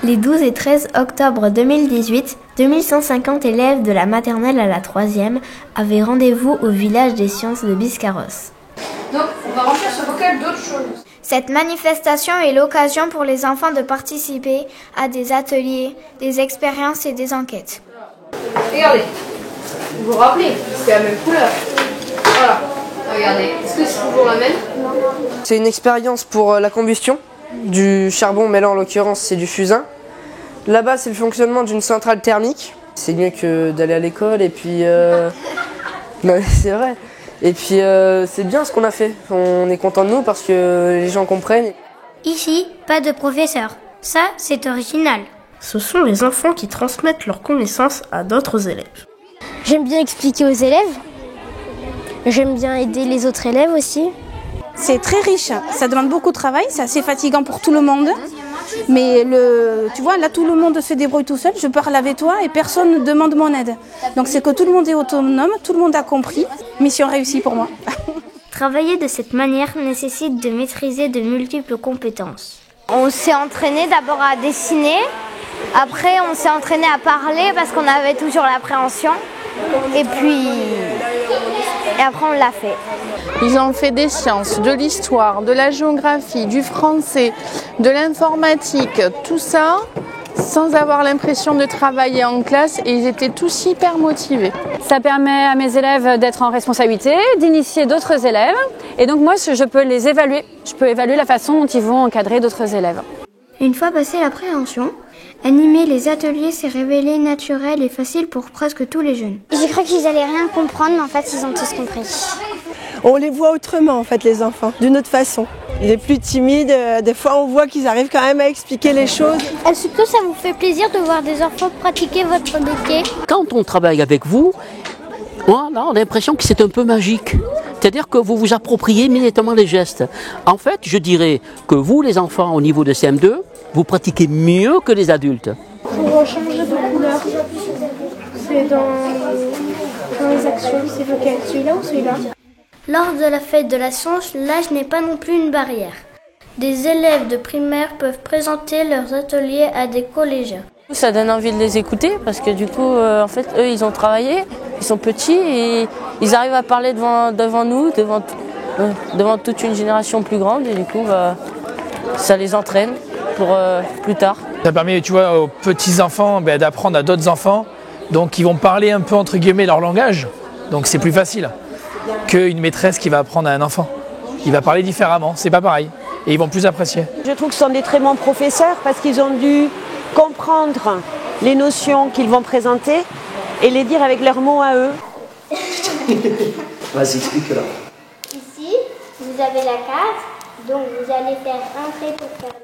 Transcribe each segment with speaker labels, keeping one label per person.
Speaker 1: Les 12 et 13 octobre 2018, 2150 élèves de la maternelle à la 3e avaient rendez-vous au village des sciences de Biscarrosse.
Speaker 2: Donc, on va remplir ce bocal d'autres choses.
Speaker 1: Cette manifestation est l'occasion pour les enfants de participer à des ateliers, des expériences et des enquêtes.
Speaker 2: Regardez, vous vous rappelez, c'est la même couleur. Voilà, regardez, est-ce que c'est toujours la même?
Speaker 3: C'est une expérience pour la combustion du charbon, mais là en l'occurrence c'est du fusain. Là-bas c'est le fonctionnement d'une centrale thermique. C'est mieux que d'aller à l'école et puis... Non, c'est vrai. Et puis c'est bien ce qu'on a fait. On est content de nous parce que les gens comprennent.
Speaker 4: Ici, pas de professeur. Ça, c'est original.
Speaker 5: Ce sont les enfants qui transmettent leurs connaissances à d'autres élèves.
Speaker 6: J'aime bien expliquer aux élèves. J'aime bien aider les autres élèves aussi.
Speaker 7: C'est très riche, ça demande beaucoup de travail, c'est assez fatigant pour tout le monde. Mais tu vois, là tout le monde se débrouille tout seul, je parle avec toi et personne ne demande mon aide. Donc c'est que tout le monde est autonome, tout le monde a compris. Mission réussie pour moi.
Speaker 4: Travailler de cette manière nécessite de maîtriser de multiples compétences.
Speaker 6: On s'est entraîné d'abord à dessiner, après on s'est entraîné à parler parce qu'on avait toujours l'appréhension. Et après on l'a fait.
Speaker 8: Ils ont fait des sciences, de l'histoire, de la géographie, du français, de l'informatique, tout ça sans avoir l'impression de travailler en classe et ils étaient tous hyper motivés.
Speaker 9: Ça permet à mes élèves d'être en responsabilité, d'initier d'autres élèves et donc moi je peux les évaluer. Je peux évaluer la façon dont ils vont encadrer d'autres élèves.
Speaker 4: Une fois passée l'appréhension, animer les ateliers s'est révélé naturel et facile pour presque tous les jeunes.
Speaker 6: J'ai cru qu'ils allaient rien comprendre, mais en fait ils ont tous compris.
Speaker 10: On les voit autrement en fait les enfants, d'une autre façon. Les plus timides, des fois on voit qu'ils arrivent quand même à expliquer les choses.
Speaker 6: Est-ce que ça vous fait plaisir de voir des enfants pratiquer votre métier?
Speaker 11: Quand on travaille avec vous, on a l'impression que c'est un peu magique. C'est-à-dire que vous vous appropriez immédiatement les gestes. En fait, je dirais que vous, les enfants, au niveau de CM2, vous pratiquez mieux que les adultes.
Speaker 5: Pour changer de couleur, c'est dans les actions, c'est lequel? Celui-là ou celui-là?
Speaker 4: Lors de la fête de la science, l'âge n'est pas non plus une barrière. Des élèves de primaire peuvent présenter leurs ateliers à des collégiens.
Speaker 12: Ça donne envie de les écouter parce que du coup, en fait, eux, ils ont travaillé, ils sont petits et ils arrivent à parler devant nous, devant toute une génération plus grande et du coup, ça les entraîne pour plus tard.
Speaker 13: Ça permet, tu vois, aux petits enfants d'apprendre à d'autres enfants, donc ils vont parler un peu entre guillemets leur langage, donc c'est plus facile qu'une maîtresse qui va apprendre à un enfant. Il va parler différemment, c'est pas pareil, et ils vont plus apprécier.
Speaker 14: Je trouve que ce sont des très bons professeurs parce qu'ils ont dû comprendre les notions qu'ils vont présenter et les dire avec leurs mots à eux.
Speaker 15: Vas-y, explique-la.
Speaker 4: Ici, vous avez la case, donc vous allez faire un trait pour faire...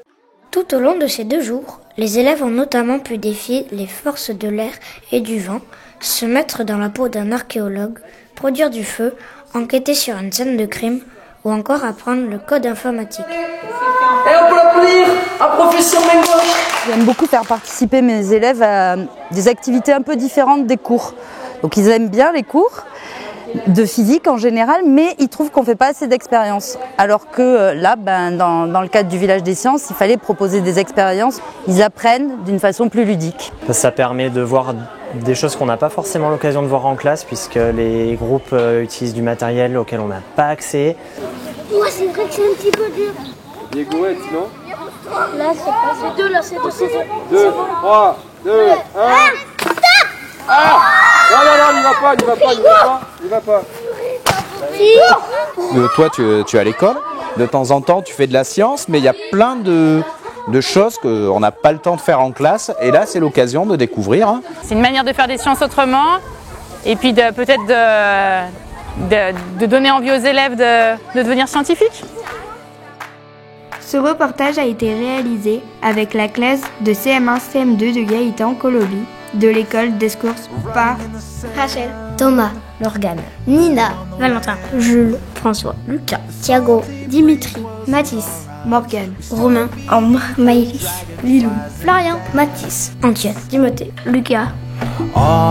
Speaker 1: Tout au long de ces 2 jours, les élèves ont notamment pu défier les forces de l'air et du vent, se mettre dans la peau d'un archéologue, produire du feu, enquêter sur une scène de crime ou encore apprendre le code informatique.
Speaker 15: Et on peut applaudir à professeur Mengoche.
Speaker 16: J'aime beaucoup faire participer mes élèves à des activités un peu différentes des cours. Donc ils aiment bien les cours de physique en général, mais ils trouvent qu'on ne fait pas assez d'expériences. Alors que là, dans le cadre du village des sciences, il fallait proposer des expériences. Ils apprennent d'une façon plus ludique.
Speaker 17: Ça permet de voir des choses qu'on n'a pas forcément l'occasion de voir en classe puisque les groupes utilisent du matériel auquel on n'a pas accès.
Speaker 4: Moi, c'est vrai que c'est un petit peu dur.
Speaker 18: Des gouettes, non?
Speaker 4: Là, c'est pas... C'est 2, là, c'est 2, c'est 2.
Speaker 18: 2, 3, 2, 1... Ah! Non, il va pas.
Speaker 19: Toi, tu es à l'école, de temps en temps, tu fais de la science, mais il y a plein de choses qu'on n'a pas le temps de faire en classe, et là, c'est l'occasion de découvrir.
Speaker 8: C'est une manière de faire des sciences autrement, et puis peut-être de donner envie aux élèves de devenir scientifiques.
Speaker 1: Ce reportage a été réalisé avec la classe de CM1-CM2 de Gaëtan Colobi, de l'école d'Escours par
Speaker 4: Rachel,
Speaker 1: Thomas, Morgane,
Speaker 4: Nina,
Speaker 1: Valentin,
Speaker 4: Jules,
Speaker 1: François, Lucas,
Speaker 4: Thiago,
Speaker 1: Dimitri, Mathis, Morgane,
Speaker 4: Romain,
Speaker 1: Ambre,
Speaker 4: Maëlys,
Speaker 1: Lilou,
Speaker 4: Florian,
Speaker 1: Mathis,
Speaker 4: Antoine,
Speaker 1: Timothée, Lucas.
Speaker 20: All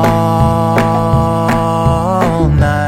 Speaker 20: night.